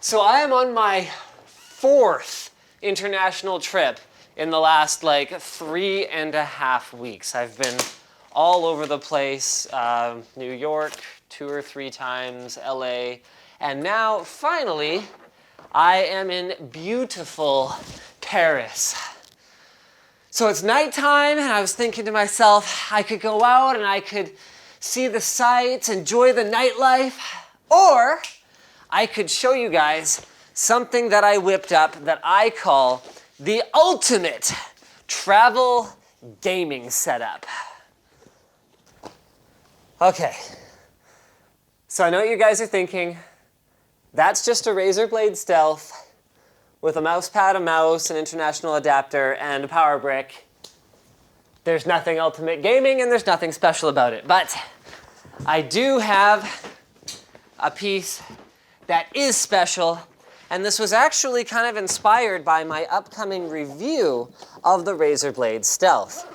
So I am on my 4th international trip in the last like 3.5 weeks. I've been all over the place, New York 2 or 3 times, LA, and now finally I am in beautiful Paris. So it's nighttime and I was thinking to myself, I could go out and I could see the sights, enjoy the nightlife, or I could show you guys something that I whipped up that I call the ultimate travel gaming setup. Okay, so I know what you guys are thinking. That's just a Razer Blade Stealth with a mouse pad, a mouse, an international adapter, and a power brick. There's nothing ultimate gaming and there's nothing special about it. But I do have a piece that is special, and this was actually kind of inspired by my upcoming review of the Razer Blade Stealth.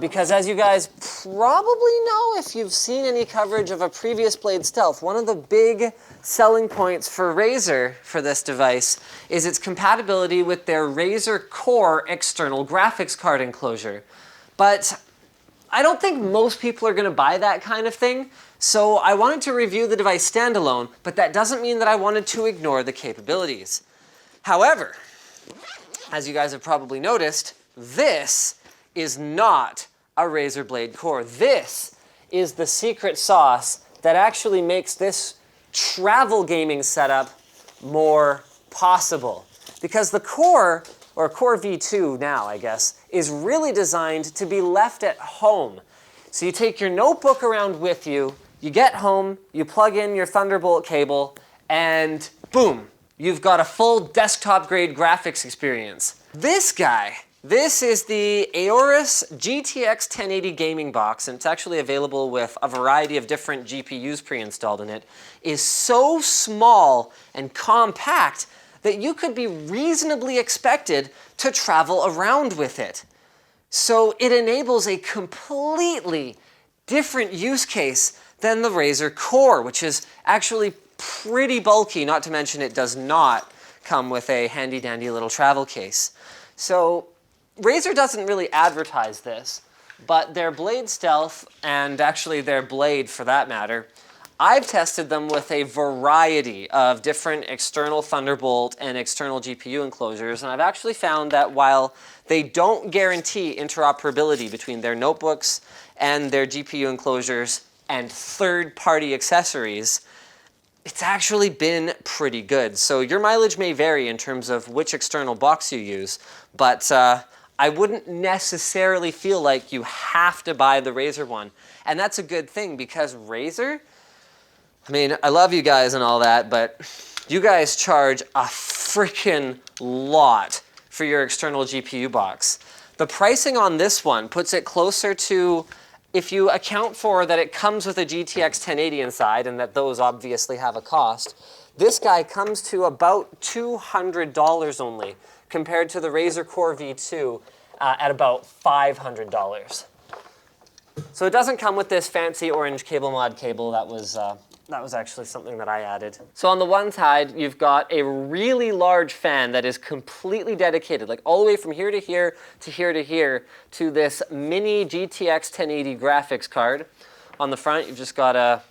Because as you guys probably know, if you've seen any coverage of a previous Blade Stealth, one of the big selling points for Razer for this device is its compatibility with their Razer Core external graphics card enclosure. But I don't think most people are going to buy that kind of thing, so I wanted to review the device standalone, but that doesn't mean that I wanted to ignore the capabilities. However, as you guys have probably noticed, this is not a Razer Blade Core. This is the secret sauce that actually makes this travel gaming setup more possible. Because the Core, or Core V2 now, I guess, is really designed to be left at home. So you take your notebook around with you, you get home, you plug in your Thunderbolt cable, and boom, you've got a full desktop-grade graphics experience. This guy, this is the Aorus GTX 1080 Gaming Box, and it's actually available with a variety of different GPUs pre-installed in it, is so small and compact that you could be reasonably expected to travel around with it. So it enables a completely different use case than the Razer Core, which is actually pretty bulky, not to mention it does not come with a handy-dandy little travel case. So Razer doesn't really advertise this, but their Blade Stealth, and actually their Blade for that matter, I've tested them with a variety of different external Thunderbolt and external GPU enclosures, and I've actually found that while they don't guarantee interoperability between their notebooks and their GPU enclosures and third-party accessories, it's actually been pretty good. So your mileage may vary in terms of which external box you use, but I wouldn't necessarily feel like you have to buy the Razer one. And that's a good thing because Razer, I mean, I love you guys and all that, but you guys charge a freaking lot for your external GPU box. The pricing on this one puts it closer to, if you account for that it comes with a GTX 1080 inside and that those obviously have a cost, this guy comes to about $200 only, compared to the Razer Core V2 at about $500. So it doesn't come with this fancy orange cable mod cable. That was actually something that I added. So on the one side, you've got a really large fan that is completely dedicated, like all the way from here to here to here to here, to this mini GTX 1080 graphics card. On the front, you've just got a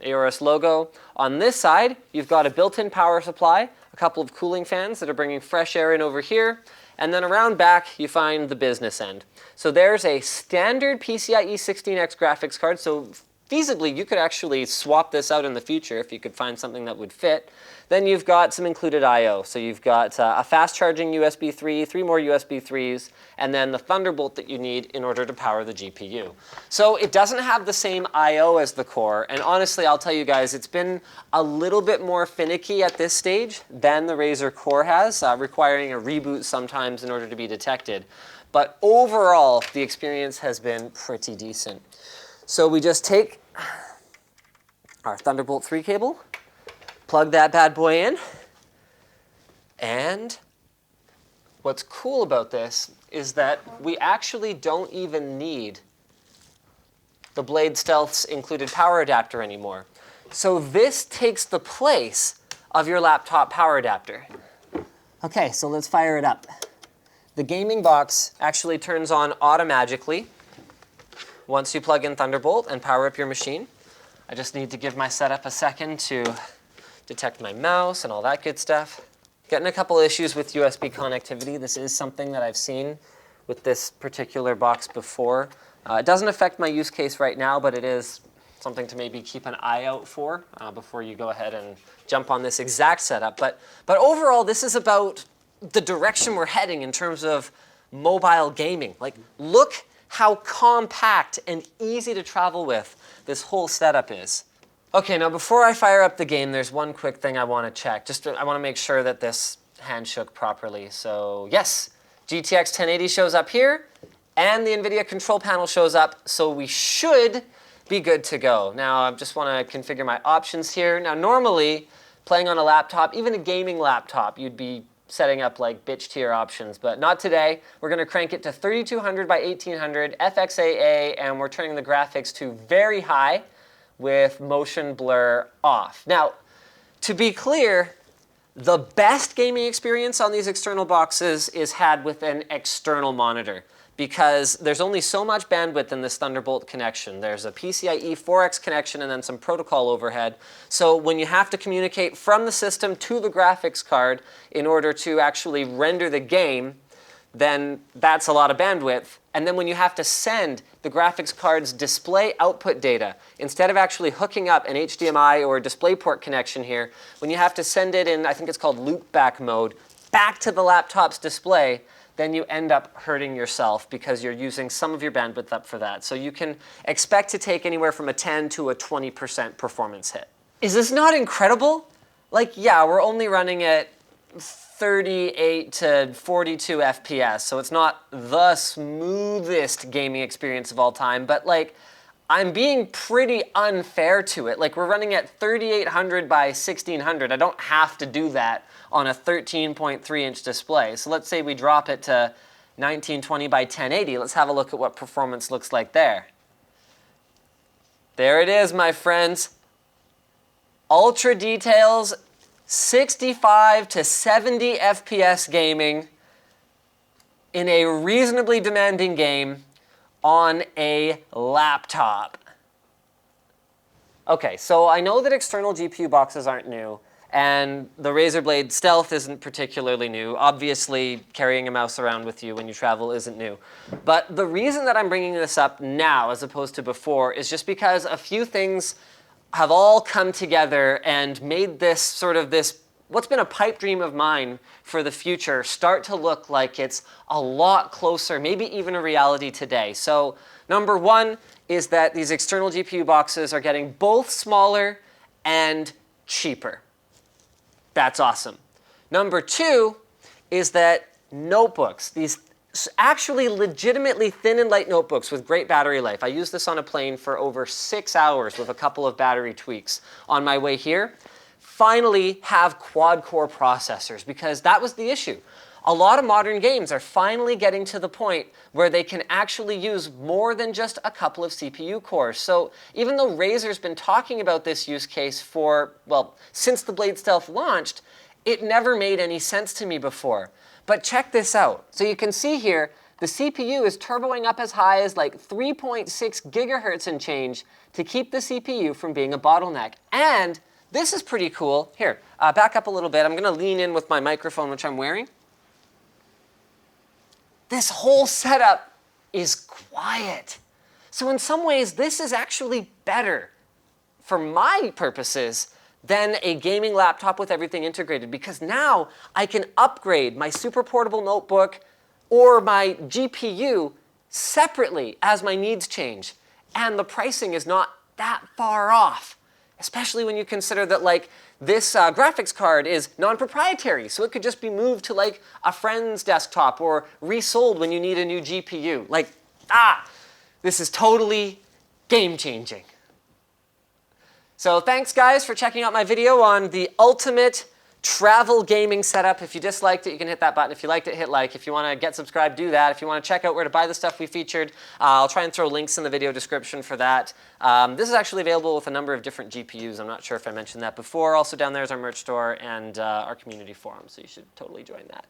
Aorus logo. On this side, you've got a built-in power supply, a couple of cooling fans that are bringing fresh air in over here, and then around back, you find the business end. So there's a standard PCIe 16X graphics card, so feasibly, you could actually swap this out in the future if you could find something that would fit. Then you've got some included I/O. So you've got a fast-charging USB 3, 3 more USB 3s, and then the Thunderbolt that you need in order to power the GPU. So it doesn't have the same I/O as the Core, and honestly, I'll tell you guys, it's been a little bit more finicky at this stage than the Razer Core has, requiring a reboot sometimes in order to be detected. But overall, the experience has been pretty decent. So we just take our Thunderbolt 3 cable, plug that bad boy in, and what's cool about this is that we actually don't even need the Blade Stealth's included power adapter anymore. So this takes the place of your laptop power adapter. Okay, so let's fire it up. The gaming box actually turns on automatically once you plug in Thunderbolt and power up your machine. I just need to give my setup a second to detect my mouse and all that good stuff. Getting a couple issues with USB connectivity. This is something that I've seen with this particular box before. It doesn't affect my use case right now, but it is something to maybe keep an eye out for before you go ahead and jump on this exact setup. But overall, this is about the direction we're heading in terms of mobile gaming. Like, look how compact and easy to travel with this whole setup is. Okay, now before I fire up the game, there's one quick thing I want to check. I want to make sure that this hand shook properly. So yes, GTX 1080 shows up here, and the NVIDIA control panel shows up, so we should be good to go. Now, I just want to configure my options here. Now, normally, playing on a laptop, even a gaming laptop, you'd be setting up like bitch tier options, but not today. We're going to crank it to 3200 by 1800 FXAA, and we're turning the graphics to very high with motion blur off. Now, to be clear, the best gaming experience on these external boxes is had with an external monitor, because there's only so much bandwidth in this Thunderbolt connection. There's a PCIe 4X connection and then some protocol overhead. So when you have to communicate from the system to the graphics card in order to actually render the game, then that's a lot of bandwidth. And then when you have to send the graphics card's display output data, instead of actually hooking up an HDMI or DisplayPort connection here, when you have to send it in, I think it's called loopback mode, back to the laptop's display, then you end up hurting yourself because you're using some of your bandwidth up for that. So you can expect to take anywhere from a 10 to a 20% performance hit. Is this not incredible? Like, yeah, we're only running at 38 to 42 FPS, so it's not the smoothest gaming experience of all time, but like, I'm being pretty unfair to it. Like, we're running at 3800 by 1600. I don't have to do that on a 13.3-inch display. So let's say we drop it to 1920 by 1080. Let's have a look at what performance looks like there. There it is, my friends. Ultra details, 65 to 70 FPS gaming in a reasonably demanding game on a laptop. Okay, so I know that external GPU boxes aren't new, and the Razer Blade Stealth isn't particularly new. Obviously, carrying a mouse around with you when you travel isn't new. But the reason that I'm bringing this up now as opposed to before is just because a few things have all come together and made this sort of this, what's been a pipe dream of mine for the future, start to look like it's a lot closer, maybe even a reality today. So number one is that these external GPU boxes are getting both smaller and cheaper. That's awesome. Number two is that notebooks, these actually legitimately thin and light notebooks with great battery life. I used this on a plane for over 6 hours with a couple of battery tweaks on my way here. Finally have quad-core processors, because that was the issue. A lot of modern games are finally getting to the point where they can actually use more than just a couple of CPU cores. So even though Razer's been talking about this use case for, well, since the Blade Stealth launched, it never made any sense to me before. But check this out. So you can see here, the CPU is turboing up as high as like 3.6 gigahertz and change to keep the CPU from being a bottleneck. And this is pretty cool. Here, back up a little bit. I'm going to lean in with my microphone, which I'm wearing. This whole setup is quiet. So in some ways, this is actually better for my purposes than a gaming laptop with everything integrated, because now I can upgrade my super portable notebook or my GPU separately as my needs change. And the pricing is not that far off, especially when you consider that like this graphics card is non-proprietary, so it could just be moved to like a friend's desktop or resold when you need a new GPU. Like, this is totally game-changing. So thanks guys for checking out my video on the ultimate travel gaming setup. If you disliked it, you can hit that button. If you liked it, hit like. If you want to get subscribed, do that. If you want to check out where to buy the stuff we featured, I'll try and throw links in the video description for that. This is actually available with a number of different GPUs. I'm not sure if I mentioned that before. Also down there is our merch store and our community forum, so you should totally join that.